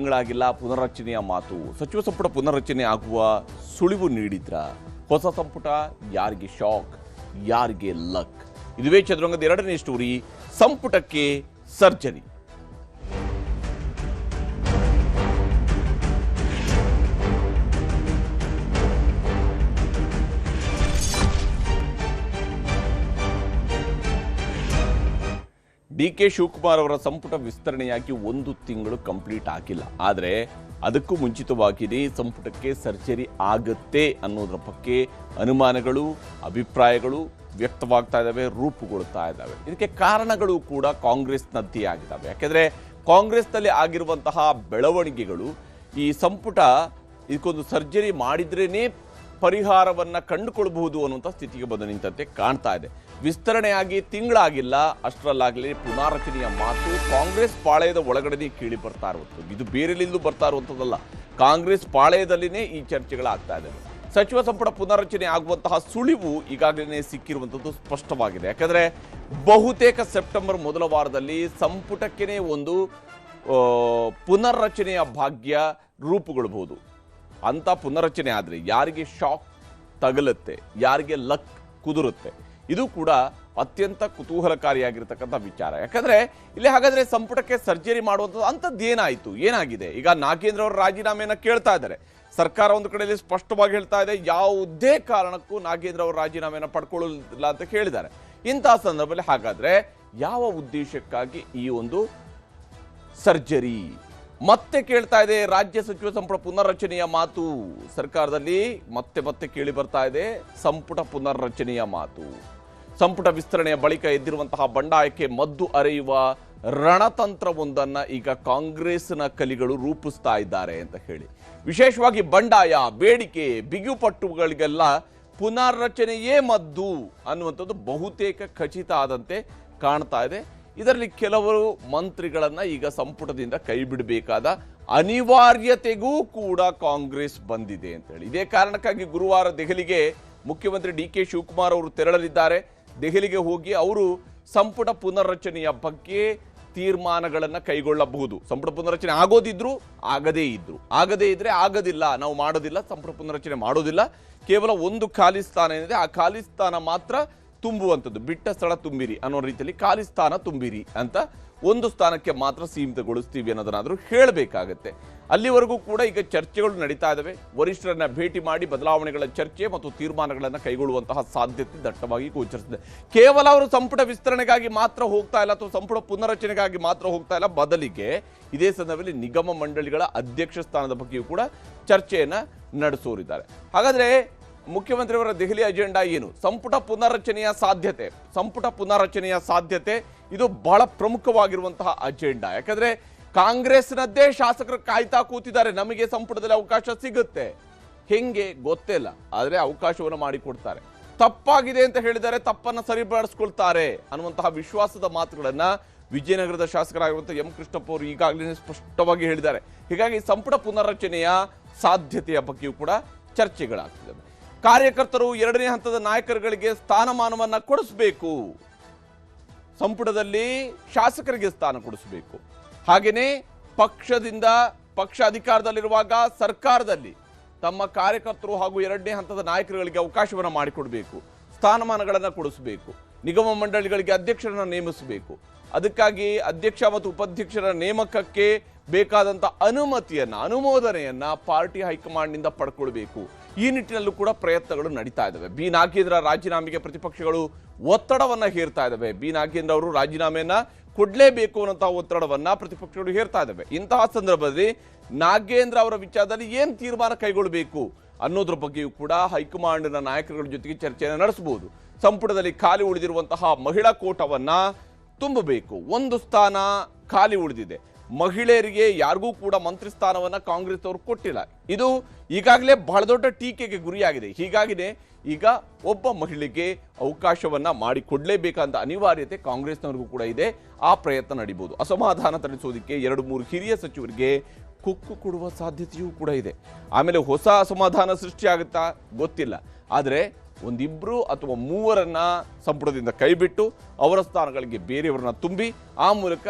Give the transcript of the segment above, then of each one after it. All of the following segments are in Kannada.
ತಿಂಗಳಾಗಿಲ್ಲ ಪುನರ್ರಚನೆಯ ಮಾತು. ಸಚಿವ ಸಂಪುಟ ಪುನರ್ರಚನೆ ಆಗುವ ಸುಳಿವು ನೀಡಿದ್ರ ಹೊಸ ಸಂಪುಟ ಯಾರಿಗೆ ಶಾಕ್, ಯಾರಿಗೆ ಲಕ್? ಇದುವೇ ಚದುರಂಗದ ಎರಡನೇ ಸ್ಟೋರಿ, ಸಂಪುಟಕ್ಕೆ ಸರ್ಜರಿ. ಡಿ.ಕೆ. ಶಿವಕುಮಾರ್ ಅವರ ಸಂಪುಟ ವಿಸ್ತರಣೆಯಾಗಿ 1 ತಿಂಗಳು ಕಂಪ್ಲೀಟ್ ಆಗಿಲ್ಲ. ಆದರೆ ಅದಕ್ಕೂ ಮುಂಚಿತವಾಗಿಯೇ ಸಂಪುಟಕ್ಕೆ ಸರ್ಜರಿ ಆಗುತ್ತೆ ಅನ್ನೋದ್ರ ಬಗ್ಗೆ ಅನುಮಾನಗಳು, ಅಭಿಪ್ರಾಯಗಳು ವ್ಯಕ್ತವಾಗ್ತಾ ಇದ್ದಾವೆ, ರೂಪುಗೊಳ್ತಾ ಇದ್ದಾವೆ. ಇದಕ್ಕೆ ಕಾರಣಗಳು ಕೂಡ ಕಾಂಗ್ರೆಸ್ನದ್ದೇ ಆಗಿದ್ದಾವೆ. ಯಾಕೆಂದರೆ ಕಾಂಗ್ರೆಸ್ನಲ್ಲಿ ಆಗಿರುವಂತಹ ಬೆಳವಣಿಗೆಗಳು ಈ ಸಂಪುಟ ಇದಕ್ಕೊಂದು ಸರ್ಜರಿ ಮಾಡಿದ್ರೇ ಪರಿಹಾರವನ್ನು ಕಂಡುಕೊಳ್ಬಹುದು ಅನ್ನುವಂಥ ಸ್ಥಿತಿಗೆ ಬಂದು ನಿಂತಂತೆ ಕಾಣ್ತಾ ಇದೆ. ವಿಸ್ತರಣೆಯಾಗಿ ತಿಂಗಳಾಗಿಲ್ಲ, ಅಷ್ಟರಲ್ಲಾಗಲೇ ಪುನಾರಚನೆಯ ಮಾತು ಕಾಂಗ್ರೆಸ್ ಪಾಳೆಯದ ಒಳಗಡೆ ಕೇಳಿ ಬರ್ತಾ ಇರುವಂಥದ್ದು. ಇದು ಬೇರೆಲ್ಲಿಂದಲೂ ಬರ್ತಾ ಇರುವಂಥದ್ದಲ್ಲ, ಕಾಂಗ್ರೆಸ್ ಪಾಳೆಯದಲ್ಲಿನೇ ಈ ಚರ್ಚೆಗಳಾಗ್ತಾ ಇದೆ. ಸಚಿವ ಸಂಪುಟ ಪುನರ್ರಚನೆ ಆಗುವಂತಹ ಸುಳಿವು ಈಗಾಗಲೇ ಸಿಕ್ಕಿರುವಂಥದ್ದು ಸ್ಪಷ್ಟವಾಗಿದೆ. ಯಾಕಂದರೆ ಬಹುತೇಕ ಸೆಪ್ಟೆಂಬರ್ ಮೊದಲ ವಾರದಲ್ಲಿ ಸಂಪುಟಕ್ಕೇ ಒಂದು ಪುನರ್ರಚನೆಯ ಭಾಗ್ಯ ರೂಪುಗೊಳ್ಳಬಹುದು. ಅಂಥ ಪುನರ್ರಚನೆ ಆದರೆ ಯಾರಿಗೆ ಶಾಕ್ ತಗಲುತ್ತೆ, ಯಾರಿಗೆ ಲಕ್ ಕುದುರುತ್ತೆ, ಇದು ಕೂಡ ಅತ್ಯಂತ ಕುತೂಹಲಕಾರಿಯಾಗಿರ್ತಕ್ಕಂಥ ವಿಚಾರ. ಯಾಕಂದರೆ ಇಲ್ಲಿ ಹಾಗಾದರೆ ಸಂಪುಟಕ್ಕೆ ಸರ್ಜರಿ ಮಾಡುವಂಥದ್ದು ಅಂಥದ್ದು ಏನಾಗಿದೆ? ಈಗ ನಾಗೇಂದ್ರ ಅವರ ರಾಜೀನಾಮೆಯನ್ನು ಕೇಳ್ತಾ ಇದ್ದಾರೆ. ಸರ್ಕಾರ ಒಂದು ಕಡೆಯಲ್ಲಿ ಸ್ಪಷ್ಟವಾಗಿ ಹೇಳ್ತಾ ಇದೆ, ಯಾವುದೇ ಕಾರಣಕ್ಕೂ ನಾಗೇಂದ್ರ ಅವರ ರಾಜೀನಾಮೆಯನ್ನು ಪಡ್ಕೊಳ್ಳಲಿಲ್ಲ ಅಂತ ಹೇಳಿದ್ದಾರೆ. ಇಂತಹ ಸಂದರ್ಭದಲ್ಲಿ ಹಾಗಾದರೆ ಯಾವ ಉದ್ದೇಶಕ್ಕಾಗಿ ಈ ಒಂದು ಸರ್ಜರಿ? ಮತ್ತೆ ಕೇಳ್ತಾ ಇದೆ ರಾಜ್ಯ ಸಚಿವ ಸಂಪುಟ ಪುನರ್ರಚನೆಯ ಮಾತು. ಸರ್ಕಾರದಲ್ಲಿ ಮತ್ತೆ ಕೇಳಿ ಬರ್ತಾ ಇದೆ ಸಂಪುಟ ಪುನರ್ರಚನೆಯ ಮಾತು. ಸಂಪುಟ ವಿಸ್ತರಣೆಯ ಬಳಿಕ ಎದ್ದಿರುವಂತಹ ಬಂಡಾಯಕ್ಕೆ ಮದ್ದು ಅರೆಯುವ ರಣತಂತ್ರವೊಂದನ್ನು ಈಗ ಕಾಂಗ್ರೆಸ್ನ ಕಲಿಗಳು ರೂಪಿಸ್ತಾ ಇದ್ದಾರೆ ಅಂತ ಹೇಳಿ, ವಿಶೇಷವಾಗಿ ಬಂಡಾಯ, ಬೇಡಿಕೆ, ಬಿಗುಪಟ್ಟುಗಳಿಗೆಲ್ಲ ಪುನರ್ರಚನೆಯೇ ಮದ್ದು ಅನ್ನುವಂಥದ್ದು ಬಹುತೇಕ ಖಚಿತ ಆದಂತೆ ಕಾಣ್ತಾ ಇದೆ. ಇದರಲ್ಲಿ ಕೆಲವರು ಮಂತ್ರಿಗಳನ್ನು ಈಗ ಸಂಪುಟದಿಂದ ಕೈ ಬಿಡಬೇಕಾದ ಅನಿವಾರ್ಯತೆಗೂ ಕೂಡ ಕಾಂಗ್ರೆಸ್ ಬಂದಿದೆ ಅಂತ ಹೇಳಿ, ಇದೇ ಕಾರಣಕ್ಕಾಗಿ ಗುರುವಾರ ದೆಹಲಿಗೆ ಮುಖ್ಯಮಂತ್ರಿ ಡಿ.ಕೆ. ಶಿವಕುಮಾರ್ ಅವರು ತೆರಳಲಿದ್ದಾರೆ. ದೆಹಲಿಗೆ ಹೋಗಿ ಅವರು ಸಂಪುಟ ಪುನರ್ರಚನೆಯ ಬಗ್ಗೆ ತೀರ್ಮಾನಗಳನ್ನು ಕೈಗೊಳ್ಳಬಹುದು. ಸಂಪುಟ ಪುನರ್ರಚನೆ ಆಗದೇ ಇದ್ರೆ ಆಗೋದಿಲ್ಲ, ನಾವು ಮಾಡೋದಿಲ್ಲ, ಸಂಪುಟ ಪುನರ್ರಚನೆ ಮಾಡೋದಿಲ್ಲ, ಕೇವಲ ಒಂದು ಖಾಲಿ ಸ್ಥಾನ ಏನಿದೆ ಆ ಖಾಲಿ ಸ್ಥಾನ ಮಾತ್ರ ತುಂಬುವಂಥದ್ದು, ಬಿಟ್ಟ ಸ್ಥಳ ತುಂಬಿರಿ ಅನ್ನೋ ರೀತಿಯಲ್ಲಿ ಖಾಲಿ ಸ್ಥಾನ ತುಂಬಿರಿ ಅಂತ ಒಂದು ಸ್ಥಾನಕ್ಕೆ ಮಾತ್ರ ಸೀಮಿತಗೊಳಿಸ್ತೀವಿ ಅನ್ನೋದನ್ನಾದರೂ ಹೇಳಬೇಕಾಗತ್ತೆ. ಅಲ್ಲಿವರೆಗೂ ಕೂಡ ಈಗ ಚರ್ಚೆಗಳು ನಡೀತಾ ಇದ್ದಾವೆ. ವರಿಷ್ಠರನ್ನ ಭೇಟಿ ಮಾಡಿ ಬದಲಾವಣೆಗಳ ಚರ್ಚೆ ಮತ್ತು ತೀರ್ಮಾನಗಳನ್ನು ಕೈಗೊಳ್ಳುವಂತಹ ಸಾಧ್ಯತೆ ದಟ್ಟವಾಗಿ ಗೋಚರಿಸಿದೆ. ಕೇವಲ ಅವರು ಸಂಪುಟ ವಿಸ್ತರಣೆಗಾಗಿ ಮಾತ್ರ ಹೋಗ್ತಾ ಇಲ್ಲ ಅಥವಾ ಸಂಪುಟ ಪುನರ್ರಚನೆಗಾಗಿ ಮಾತ್ರ ಹೋಗ್ತಾ ಇಲ್ಲ, ಬದಲಿಗೆ ಇದೇ ಸಂದರ್ಭದಲ್ಲಿ ನಿಗಮ ಮಂಡಳಿಗಳ ಅಧ್ಯಕ್ಷ ಸ್ಥಾನದ ಬಗ್ಗೆಯೂ ಕೂಡ ಚರ್ಚೆಯನ್ನು ನಡೆಸೋರಿದ್ದಾರೆ. ಹಾಗಾದರೆ ಮುಖ್ಯಮಂತ್ರಿಯವರ ದೆಹಲಿ ಅಜೆಂಡಾ ಏನು? ಸಂಪುಟ ಪುನರ್ರಚನೆಯ ಸಾಧ್ಯತೆ ಇದು ಬಹಳ ಪ್ರಮುಖವಾಗಿರುವಂತಹ ಅಜೆಂಡಾ. ಯಾಕಂದ್ರೆ ಕಾಂಗ್ರೆಸ್ನದ್ದೇ ಶಾಸಕರು ಕಾಯ್ತಾ ಕೂತಿದ್ದಾರೆ, ನಮಗೆ ಸಂಪುಟದಲ್ಲಿ ಅವಕಾಶ ಸಿಗುತ್ತೆ. ಹೆಂಗೆ ಗೊತ್ತಿಲ್ಲ, ಆದರೆ ಅವಕಾಶವನ್ನು ಮಾಡಿಕೊಡ್ತಾರೆ. ತಪ್ಪಾಗಿದೆ ಅಂತ ಹೇಳಿದರೆ ತಪ್ಪನ್ನು ಸರಿಪಡಿಸ್ಕೊಳ್ತಾರೆ ಅನ್ನುವಂತಹ ವಿಶ್ವಾಸದ ಮಾತುಗಳನ್ನ ವಿಜಯನಗರದ ಶಾಸಕರಾಗಿರುವಂತಹ ಎಂ ಕೃಷ್ಣಪ್ಪ ಅವರು ಈಗಾಗಲೇ ಸ್ಪಷ್ಟವಾಗಿ ಹೇಳಿದ್ದಾರೆ. ಹೀಗಾಗಿ ಸಂಪುಟ ಪುನರ್ರಚನೆಯ ಸಾಧ್ಯತೆಯ ಬಗ್ಗೆಯೂ ಕೂಡ ಚರ್ಚೆಗಳಾಗ್ತಿದ್ದಾವೆ. ಕಾರ್ಯಕರ್ತರು 2ನೇ ಹಂತದ ನಾಯಕರುಗಳಿಗೆ ಸ್ಥಾನಮಾನವನ್ನು ಕೊಡಿಸಬೇಕು, ಸಂಪುಟದಲ್ಲಿ ಶಾಸಕರಿಗೆ ಸ್ಥಾನ ಕೊಡಿಸಬೇಕು. ಹಾಗೆಯೇ ಪಕ್ಷ ಅಧಿಕಾರದಲ್ಲಿರುವಾಗ ಸರ್ಕಾರದಲ್ಲಿ ತಮ್ಮ ಕಾರ್ಯಕರ್ತರು ಹಾಗೂ 2ನೇ ಹಂತದ ನಾಯಕರುಗಳಿಗೆ ಅವಕಾಶವನ್ನು ಮಾಡಿಕೊಡಬೇಕು, ಸ್ಥಾನಮಾನಗಳನ್ನು ಕೊಡಿಸಬೇಕು, ನಿಗಮ ಮಂಡಳಿಗಳಿಗೆ ಅಧ್ಯಕ್ಷರನ್ನು ನೇಮಿಸಬೇಕು. ಅದಕ್ಕಾಗಿ ಅಧ್ಯಕ್ಷ ಮತ್ತು ಉಪಾಧ್ಯಕ್ಷರ ನೇಮಕಕ್ಕೆ ಬೇಕಾದಂಥ ಅನುಮೋದನೆಯನ್ನ ಪಾರ್ಟಿ ಹೈಕಮಾಂಡ್ನಿಂದ ಪಡ್ಕೊಳ್ಬೇಕು. ಈ ನಿಟ್ಟಿನಲ್ಲೂ ಕೂಡ ಪ್ರಯತ್ನಗಳು ನಡೀತಾ ಇದ್ದಾವೆ. ಬಿ ನಾಗೇಂದ್ರ ರಾಜೀನಾಮೆಗೆ ಪ್ರತಿಪಕ್ಷಗಳು ಒತ್ತಡವನ್ನು ಹೇರ್ತಾ ಇದ್ದಾವೆ. ಬಿ ನಾಗೇಂದ್ರ ಅವರು ರಾಜೀನಾಮೆಯನ್ನ ಕೊಡಲೇಬೇಕು ಅನ್ನೋಂತಹ ಒತ್ತಡವನ್ನ ಪ್ರತಿಪಕ್ಷಗಳು ಹೇರ್ತಾ ಇದ್ದಾವೆ. ಇಂತಹ ಸಂದರ್ಭದಲ್ಲಿ ನಾಗೇಂದ್ರ ಅವರ ವಿಚಾರದಲ್ಲಿ ಏನು ತೀರ್ಮಾನ ಕೈಗೊಳ್ಳಬೇಕು ಅನ್ನೋದ್ರ ಬಗ್ಗೆಯೂ ಕೂಡ ಹೈಕಮಾಂಡ್ನ ನಾಯಕರುಗಳ ಜೊತೆಗೆ ಚರ್ಚೆಯನ್ನು ನಡೆಸಬಹುದು. ಸಂಪುಟದಲ್ಲಿ ಖಾಲಿ ಉಳಿದಿರುವಂತಹ ಮಹಿಳಾ ಕೋಟವನ್ನ ತುಂಬಬೇಕು. 1 ಸ್ಥಾನ ಖಾಲಿ ಉಳಿದಿದೆ. ಮಹಿಳೆಯರಿಗೆ ಯಾರಿಗೂ ಕೂಡ ಮಂತ್ರಿ ಸ್ಥಾನವನ್ನು ಕಾಂಗ್ರೆಸ್ ಅವರು ಕೊಟ್ಟಿಲ್ಲ. ಇದು ಈಗಾಗಲೇ ಬಹಳ ದೊಡ್ಡ ಟೀಕೆಗೆ ಗುರಿಯಾಗಿದೆ. ಹೀಗಾಗಿನೇ ಈಗ ಒಬ್ಬ ಮಹಿಳೆಗೆ ಅವಕಾಶವನ್ನ ಮಾಡಿಕೊಡ್ಲೇಬೇಕಂತ ಅನಿವಾರ್ಯತೆ ಕಾಂಗ್ರೆಸ್ನವರಿಗೂ ಕೂಡ ಇದೆ. ಆ ಪ್ರಯತ್ನ ನಡೀಬಹುದು. ಅಸಮಾಧಾನ ತಣಿಸೋದಕ್ಕೆ 2-3 ಹಿರಿಯ ಸಚಿವರಿಗೆ ಕುಕ್ಕು ಕೊಡುವ ಸಾಧ್ಯತೆಯೂ ಕೂಡ ಇದೆ. ಆಮೇಲೆ ಹೊಸ ಅಸಮಾಧಾನ ಸೃಷ್ಟಿಯಾಗುತ್ತಾ ಗೊತ್ತಿಲ್ಲ. ಆದರೆ ಒಂದಿಬ್ರು ಅಥವಾ ಮೂವರನ್ನ ಸಂಪುಟದಿಂದ ಕೈಬಿಟ್ಟು ಅವರ ಸ್ಥಾನಗಳಿಗೆ ಬೇರೆಯವರನ್ನ ತುಂಬಿ ಆ ಮೂಲಕ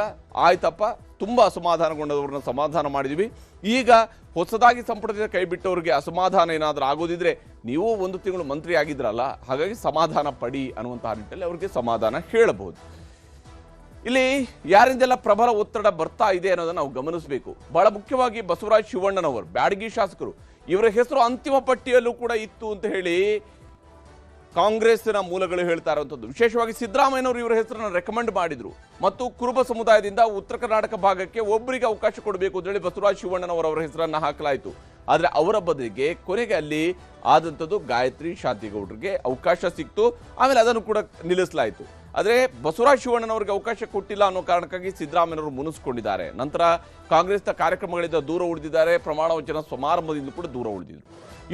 ಆಯ್ತಪ್ಪ ತುಂಬ ಅಸಮಾಧಾನಗೊಂಡವ್ರನ್ನ ಸಮಾಧಾನ ಮಾಡಿದ್ವಿ. ಈಗ ಹೊಸದಾಗಿ ಸಂಪುಟದಿಂದ ಕೈಬಿಟ್ಟವ್ರಿಗೆ ಅಸಮಾಧಾನ ಏನಾದರೂ ಆಗೋದಿದ್ರೆ ನೀವು 1 ತಿಂಗಳು ಮಂತ್ರಿ ಆಗಿದ್ರಲ್ಲ, ಹಾಗಾಗಿ ಸಮಾಧಾನ ಪಡಿ ಅನ್ನುವಂತಹ ನಿಟ್ಟಿನಲ್ಲಿ ಅವ್ರಿಗೆ ಸಮಾಧಾನ ಹೇಳಬಹುದು. ಇಲ್ಲಿ ಯಾರಿಂದೆಲ್ಲ ಪ್ರಬಲ ಒತ್ತಡ ಬರ್ತಾ ಇದೆ ಅನ್ನೋದನ್ನ ನಾವು ಗಮನಿಸಬೇಕು. ಬಹಳ ಮುಖ್ಯವಾಗಿ ಬಸವರಾಜ ಶಿವಣ್ಣನವರು, ಬ್ಯಾಡಗಿ ಶಾಸಕರು, ಇವರ ಹೆಸರು ಅಂತಿಮ ಪಟ್ಟಿಯಲ್ಲೂ ಕೂಡ ಇತ್ತು ಅಂತ ಹೇಳಿ ಕಾಂಗ್ರೆಸ್ನ ಮೂಲಗಳು ಹೇಳ್ತಾ ಇರುವಂಥದ್ದು. ವಿಶೇಷವಾಗಿ ಸಿದ್ದರಾಮಯ್ಯನವರು ಇವರ ಹೆಸರನ್ನು ರೆಕಮೆಂಡ್ ಮಾಡಿದ್ರು ಮತ್ತು ಕುರುಬ ಸಮುದಾಯದಿಂದ ಉತ್ತರ ಕರ್ನಾಟಕ ಭಾಗಕ್ಕೆ ಒಬ್ಬರಿಗೆ ಅವಕಾಶ ಕೊಡಬೇಕು ಅಂತ ಹೇಳಿ ಬಸವರಾಜ ಶಿವಣ್ಣನವರ ಹೆಸರನ್ನು ಹಾಕಲಾಯಿತು. ಆದರೆ ಅವರ ಬದಲಿಗೆ ಕೊನೆಗೆ ಅಲ್ಲಿ ಆದಂಥದ್ದು ಗಾಯತ್ರಿ ಶಾಂತಿಗೌಡರಿಗೆ ಅವಕಾಶ ಸಿಕ್ತು. ಆಮೇಲೆ ಅದನ್ನು ಕೂಡ ನಿಲ್ಲಿಸಲಾಯಿತು. ಆದರೆ ಬಸವರಾಜ ಶಿವಣ್ಣನವರಿಗೆ ಅವಕಾಶ ಕೊಟ್ಟಿಲ್ಲ ಅನ್ನೋ ಕಾರಣಕ್ಕಾಗಿ ಸಿದ್ದರಾಮಯ್ಯನವರು ಮುನಿಸ್ಕೊಂಡಿದ್ದಾರೆ. ನಂತರ ಕಾಂಗ್ರೆಸ್ನ ಕಾರ್ಯಕ್ರಮಗಳಿಂದ ದೂರ ಉಳಿದಿದ್ದಾರೆ. ಪ್ರಮಾಣ ವಚನ ಸಮಾರಂಭದಿಂದ ಕೂಡ ದೂರ ಉಳಿದಿದ್ರು.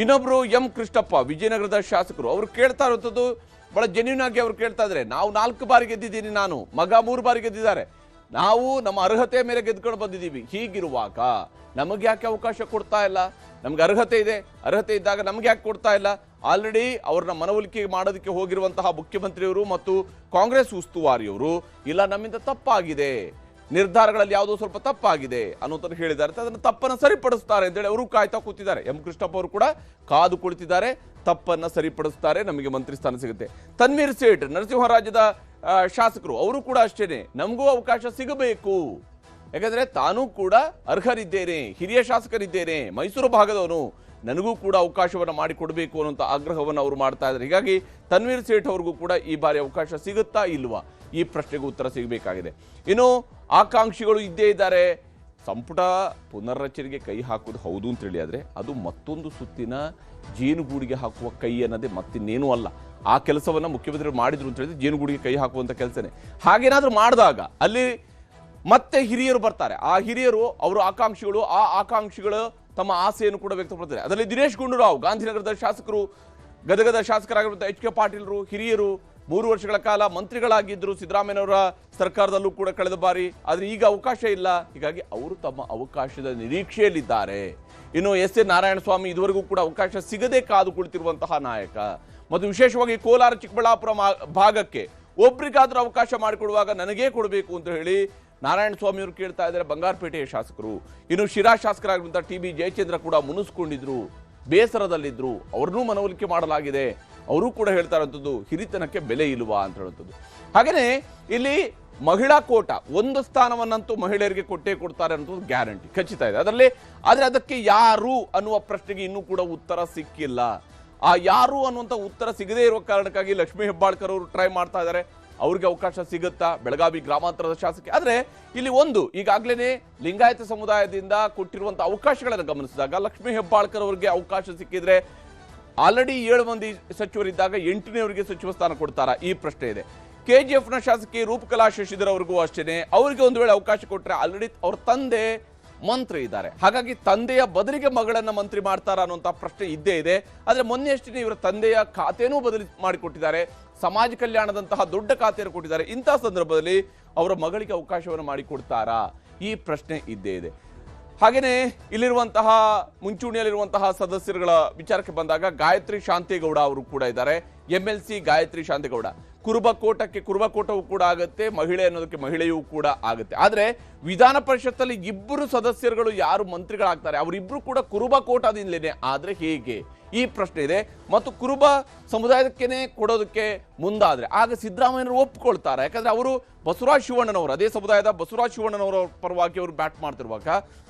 ಇನ್ನೊಬ್ರು ಎಂ ಕೃಷ್ಣಪ್ಪ, ವಿಜಯನಗರದ ಶಾಸಕರು, ಅವರು ಕೇಳ್ತಾ ಇರುವಂಥದ್ದು ಬಹಳ ಜೆನ್ಯೂನ್ ಆಗಿ ಅವ್ರು ಕೇಳ್ತಾ ಇದ್ದಾರೆ. ನಾವು 4 ಬಾರಿ ಗೆದ್ದಿದ್ದೀನಿ, ನಾನು ಮಗ 3 ಬಾರಿ ಗೆದ್ದಿದ್ದಾರೆ, ನಾವು ನಮ್ಮ ಅರ್ಹತೆ ಮೇಲೆ ಗೆದ್ಕೊಂಡು ಬಂದಿದ್ದೀವಿ. ಹೀಗಿರುವಾಗ ನಮಗೆ ಯಾಕೆ ಅವಕಾಶ ಕೊಡ್ತಾ ಇಲ್ಲ? ನಮ್ಗೆ ಅರ್ಹತೆ ಇದೆ, ಅರ್ಹತೆ ಇದ್ದಾಗ ನಮ್ಗೆ ಯಾಕೆ ಕೊಡ್ತಾ ಇಲ್ಲ? ಆಲ್ರೆಡಿ ಅವ್ರನ್ನ ಮನವೊಲಿಕೆ ಮಾಡೋದಕ್ಕೆ ಹೋಗಿರುವಂತಹ ಮುಖ್ಯಮಂತ್ರಿಯವರು ಮತ್ತು ಕಾಂಗ್ರೆಸ್ ಉಸ್ತುವಾರಿಯವರು ಇಲ್ಲ ನಮ್ಮಿಂದ ತಪ್ಪಾಗಿದೆ, ನಿರ್ಧಾರಗಳಲ್ಲಿ ಯಾವುದೋ ಸ್ವಲ್ಪ ತಪ್ಪಾಗಿದೆ ಅನ್ನೋದನ್ನು ಹೇಳಿದ್ದಾರೆ. ಅದನ್ನು ತಪ್ಪನ್ನು ಸರಿಪಡಿಸ್ತಾರೆ ಅಂತೇಳಿ ಅವರು ಕಾಯ್ತಾ ಕೂತಿದ್ದಾರೆ. ಎಂ ಕೃಷ್ಣಪ್ಪ ಅವರು ಕೂಡ ಕಾದು ಕುಳಿತಿದ್ದಾರೆ, ತಪ್ಪನ್ನು ಸರಿಪಡಿಸ್ತಾರೆ, ನಮಗೆ ಮಂತ್ರಿ ಸ್ಥಾನ ಸಿಗುತ್ತೆ. ತನ್ವೀರ್ ಸೇಠ್, ನರಸಿಂಹ ರಾಜ್ಯದ ಶಾಸಕರು, ಅವರು ಕೂಡ ಅಷ್ಟೇನೆ, ನಮಗೂ ಅವಕಾಶ ಸಿಗಬೇಕು, ಯಾಕಂದ್ರೆ ತಾನೂ ಕೂಡ ಅರ್ಹರಿದ್ದೇನೆ, ಹಿರಿಯ ಶಾಸಕರಿದ್ದೇನೆ, ಮೈಸೂರು ಭಾಗದವನು, ನನಗೂ ಕೂಡ ಅವಕಾಶವನ್ನು ಮಾಡಿಕೊಡಬೇಕು ಅನ್ನುವಂಥ ಆಗ್ರಹವನ್ನು ಅವರು ಮಾಡ್ತಾ ಇದ್ದಾರೆ. ಹೀಗಾಗಿ ತನ್ವೀರ್ ಸೇಠ್ ಅವ್ರಿಗೂ ಕೂಡ ಈ ಬಾರಿ ಅವಕಾಶ ಸಿಗುತ್ತಾ ಇಲ್ವಾ, ಈ ಪ್ರಶ್ನೆಗೂ ಉತ್ತರ ಸಿಗಬೇಕಾಗಿದೆ. ಇನ್ನು ಆಕಾಂಕ್ಷಿಗಳು ಇದ್ದೇ ಇದ್ದಾರೆ. ಸಂಪುಟ ಪುನರ್ರಚನೆಗೆ ಕೈ ಹಾಕೋದು ಹೌದು ಅಂತ ಹೇಳಿ, ಆದರೆ ಅದು ಮತ್ತೊಂದು ಸುತ್ತಿನ ಜೇನುಗೂಡಿಗೆ ಹಾಕುವ ಕೈ ಅನ್ನೋದೇ ಮತ್ತಿನ್ನೇನೂ ಅಲ್ಲ. ಆ ಕೆಲಸವನ್ನು ಮುಖ್ಯಮಂತ್ರಿಗಳು ಮಾಡಿದ್ರು ಅಂತ ಹೇಳಿದ್ರೆ ಜೇನುಗೂಡಿಗೆ ಕೈ ಹಾಕುವಂಥ ಕೆಲಸನೇ. ಹಾಗೇನಾದರೂ ಮಾಡಿದಾಗ ಅಲ್ಲಿ ಮತ್ತೆ ಹಿರಿಯರು ಬರ್ತಾರೆ. ಆ ಹಿರಿಯರು ಅವರು ಆಕಾಂಕ್ಷಿಗಳು, ಆ ಆಕಾಂಕ್ಷಿಗಳು ತಮ್ಮ ಆಸೆಯನ್ನು ಕೂಡ ವ್ಯಕ್ತಪಡ್ತಾರೆ. ಅದರಲ್ಲಿ ದಿನೇಶ್ ಗುಂಡೂರಾವ್, ಗಾಂಧಿನಗರದ ಶಾಸಕರು, ಗದಗದ ಶಾಸಕರಾಗಿರುವಂಥ ಎಚ್ ಕೆ ಪಾಟೀಲ್ರು, ಹಿರಿಯರು, 3 ವರ್ಷಗಳ ಕಾಲ ಮಂತ್ರಿಗಳಾಗಿದ್ದರು ಸಿದ್ದರಾಮಯ್ಯನವರ ಸರ್ಕಾರದಲ್ಲೂ ಕೂಡ ಕಳೆದ ಬಾರಿ. ಆದರೆ ಈಗ ಅವಕಾಶ ಇಲ್ಲ, ಹೀಗಾಗಿ ಅವರು ತಮ್ಮ ಅವಕಾಶದ ನಿರೀಕ್ಷೆಯಲ್ಲಿದ್ದಾರೆ. ಇನ್ನು ಎಸ್ ಎನ್ ನಾರಾಯಣಸ್ವಾಮಿ ಇದುವರೆಗೂ ಕೂಡ ಅವಕಾಶ ಸಿಗದೆ ಕಾದು ಕುಳಿತಿರುವಂತಹ ನಾಯಕ. ಮತ್ತು ವಿಶೇಷವಾಗಿ ಕೋಲಾರ ಚಿಕ್ಕಬಳ್ಳಾಪುರ ಭಾಗಕ್ಕೆ ಒಬ್ರಿಗಾದ್ರೂ ಅವಕಾಶ ಮಾಡಿಕೊಡುವಾಗ ನನಗೇ ಕೊಡಬೇಕು ಅಂತ ಹೇಳಿ ನಾರಾಯಣಸ್ವಾಮಿ ಅವರು ಕೇಳ್ತಾ ಇದ್ದಾರೆ, ಬಂಗಾರಪೇಟೆಯ ಶಾಸಕರು. ಇನ್ನು ಶಿರಾ ಶಾಸಕರಾಗಿರುವಂಥ ಟಿ.ಬಿ. ಜಯಚಂದ್ರ ಕೂಡ ಮುನಿಸ್ಕೊಂಡಿದ್ರು, ಬೇಸರದಲ್ಲಿದ್ರು, ಅವ್ರನ್ನೂ ಮನವೊಲಿಕೆ ಮಾಡಲಾಗಿದೆ. ಅವರು ಕೂಡ ಹೇಳ್ತಾ ಇರುವಂಥದ್ದು ಹಿರಿತನಕ್ಕೆ ಬೆಲೆ ಇಲ್ವಾ ಅಂತ ಹೇಳುವಂಥದ್ದು. ಹಾಗೆಯೇ ಇಲ್ಲಿ ಮಹಿಳಾ ಕೋಟ 1 ಸ್ಥಾನವನ್ನಂತೂ ಮಹಿಳೆಯರಿಗೆ ಕೊಟ್ಟೇ ಕೊಡ್ತಾರೆ ಅನ್ನೋದು ಗ್ಯಾರಂಟಿ ಖಚಿತ ಇದೆ ಅದರಲ್ಲಿ. ಆದರೆ ಅದಕ್ಕೆ ಯಾರು ಅನ್ನುವ ಪ್ರಶ್ನೆಗೆ ಇನ್ನೂ ಕೂಡ ಉತ್ತರ ಸಿಕ್ಕಿಲ್ಲ. ಆ ಯಾರು ಅನ್ನುವಂಥ ಉತ್ತರ ಸಿಗದೇ ಇರುವ ಕಾರಣಕ್ಕಾಗಿ ಲಕ್ಷ್ಮೀ ಹೆಬ್ಬಾಳ್ಕರ್ ಅವರು ಟ್ರೈ ಮಾಡ್ತಾ ಇದ್ದಾರೆ. ಅವ್ರಿಗೆ ಅವಕಾಶ ಸಿಗುತ್ತಾ? ಬೆಳಗಾವಿ ಗ್ರಾಮಾಂತರದ ಶಾಸಕಿ. ಆದರೆ ಇಲ್ಲಿ ಈಗಾಗಲೇ ಲಿಂಗಾಯತ ಸಮುದಾಯದಿಂದ ಕೊಟ್ಟಿರುವಂಥ ಅವಕಾಶಗಳನ್ನು ಗಮನಿಸಿದಾಗ ಲಕ್ಷ್ಮೀ ಹೆಬ್ಬಾಳ್ಕರ್ ಅವರಿಗೆ ಅವಕಾಶ ಸಿಕ್ಕಿದ್ರೆ ಆಲ್ರೆಡಿ 7 ಮಂದಿ ಸಚಿವರಿದ್ದಾಗ 8ನೇವರಿಗೆ ಸಚಿವ ಸ್ಥಾನ ಕೊಡ್ತಾರಾ? ಈ ಪ್ರಶ್ನೆ ಇದೆ. KGFನ ಶಾಸಕಿ ರೂಪಕಲಾ ಶಶಿಧರ್ ಅವ್ರಿಗೂ ಅಷ್ಟೇನೆ, ಅವರಿಗೆ ಒಂದು ವೇಳೆ ಅವಕಾಶ ಕೊಟ್ಟರೆ ಆಲ್ರೆಡಿ ಅವ್ರ ತಂದೆ ಮಂತ್ರಿ ಇದ್ದಾರೆ, ಹಾಗಾಗಿ ತಂದೆಯ ಬದಲಿಗೆ ಮಗಳನ್ನ ಮಂತ್ರಿ ಮಾಡ್ತಾರ ಅನ್ನುವಂಥ ಪ್ರಶ್ನೆ ಇದ್ದೇ ಇದೆ. ಆದರೆ ಮೊನ್ನೆಯಷ್ಟೇ ಇವರ ತಂದೆಯ ಖಾತೆನೂ ಬದಲಿ ಮಾಡಿಕೊಟ್ಟಿದ್ದಾರೆ, ಸಮಾಜ ಕಲ್ಯಾಣದಂತಹ ದೊಡ್ಡ ಖಾತೆಯನ್ನು ಕೊಟ್ಟಿದ್ದಾರೆ. ಇಂತಹ ಸಂದರ್ಭದಲ್ಲಿ ಅವರ ಮಗಳಿಗೆ ಅವಕಾಶವನ್ನು ಮಾಡಿಕೊಡ್ತಾರಾ? ಈ ಪ್ರಶ್ನೆ ಇದ್ದೇ ಇದೆ. ಹಾಗೆಯೇ ಇಲ್ಲಿರುವಂತಹ ಮುಂಚೂಣಿಯಲ್ಲಿರುವಂತಹ ಸದಸ್ಯರುಗಳ ವಿಚಾರಕ್ಕೆ ಬಂದಾಗ ಗಾಯತ್ರಿ ಶಾಂತೇಗೌಡ ಅವರು ಕೂಡ ಇದ್ದಾರೆ. MLC ಗಾಯತ್ರಿ ಶಾಂತೇಗೌಡ. ಕುರುಬಕೋಟವೂ ಕೂಡ ಆಗುತ್ತೆ, ಮಹಿಳೆ ಅನ್ನೋದಕ್ಕೆ ಮಹಿಳೆಯೂ ಕೂಡ ಆಗುತ್ತೆ. ಆದರೆ ವಿಧಾನ ಪರಿಷತ್ತಲ್ಲಿ 2 ಸದಸ್ಯರುಗಳು ಯಾರು ಮಂತ್ರಿಗಳಾಗ್ತಾರೆ ಅವರಿಬ್ರು ಕೂಡ ಕುರುಬಕೋಟದಿಂದಲೇ. ಆದರೆ ಹೇಗೆ? ಈ ಪ್ರಶ್ನೆ ಇದೆ. ಮತ್ತು ಕುರುಬ ಸಮುದಾಯಕ್ಕೇನೆ ಕೊಡೋದಕ್ಕೆ ಮುಂದಾದ್ರೆ ಆಗ ಸಿದ್ದರಾಮಯ್ಯನವರು ಒಪ್ಕೊಳ್ತಾರೆ. ಯಾಕಂದ್ರೆ ಅವರು ಬಸವರಾಜ ಶಿವಣ್ಣನವರು, ಅದೇ ಸಮುದಾಯದ ಬಸವರಾಜ ಶಿವಣ್ಣನವರ ಪರವಾಗಿ ಅವರು ಬ್ಯಾಟ್ ಮಾಡ್ತಿರುವಾಗ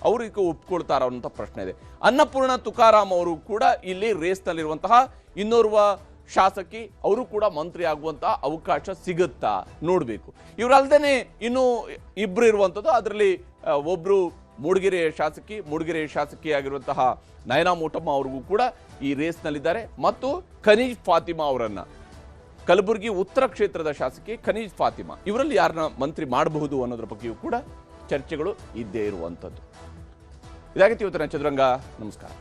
ಅವರು ಈಗ ಒಪ್ಕೊಳ್ತಾರ ಅನ್ನೋಂಥ ಪ್ರಶ್ನೆ ಇದೆ. ಅನ್ನಪೂರ್ಣ ತುಕಾರಾಮ್ ಅವರು ಕೂಡ ಇಲ್ಲಿ ರೇಸ್ನಲ್ಲಿರುವಂತಹ ಇನ್ನೋರ್ವ ಶಾಸಕಿ, ಅವರು ಕೂಡ ಮಂತ್ರಿ ಆಗುವಂತ ಅವಕಾಶ ಸಿಗುತ್ತಾ ನೋಡಬೇಕು. ಇವರಲ್ದೇನೆ ಇನ್ನೂ 2 ಇರುವಂಥದ್ದು. ಅದರಲ್ಲಿ ಒಬ್ರು ಮೂಡಿಗೆರೆಯ ಶಾಸಕಿಯಾಗಿರುವಂತಹ ನಯನಾ ಮೋಟಮ್ಮ ಅವ್ರಿಗೂ ಕೂಡ ಈ ರೇಸ್ನಲ್ಲಿದ್ದಾರೆ. ಮತ್ತು ಖನೀಜ್ ಫಾತಿಮಾ ಅವರನ್ನ, ಕಲಬುರಗಿ ಉತ್ತರ ಕ್ಷೇತ್ರದ ಶಾಸಕಿ ಖನೀಜ್ ಫಾತಿಮಾ, ಇವರಲ್ಲಿ ಯಾರನ್ನ ಮಂತ್ರಿ ಮಾಡಬಹುದು ಅನ್ನೋದ್ರ ಬಗ್ಗೆಯೂ ಕೂಡ ಚರ್ಚೆಗಳು ಇದ್ದೇ ಇರುವಂಥದ್ದು. ಇದಾಗಿತ್ತು ಇವತ್ತಿನ ಚದುರಂಗ. ನಮಸ್ಕಾರ.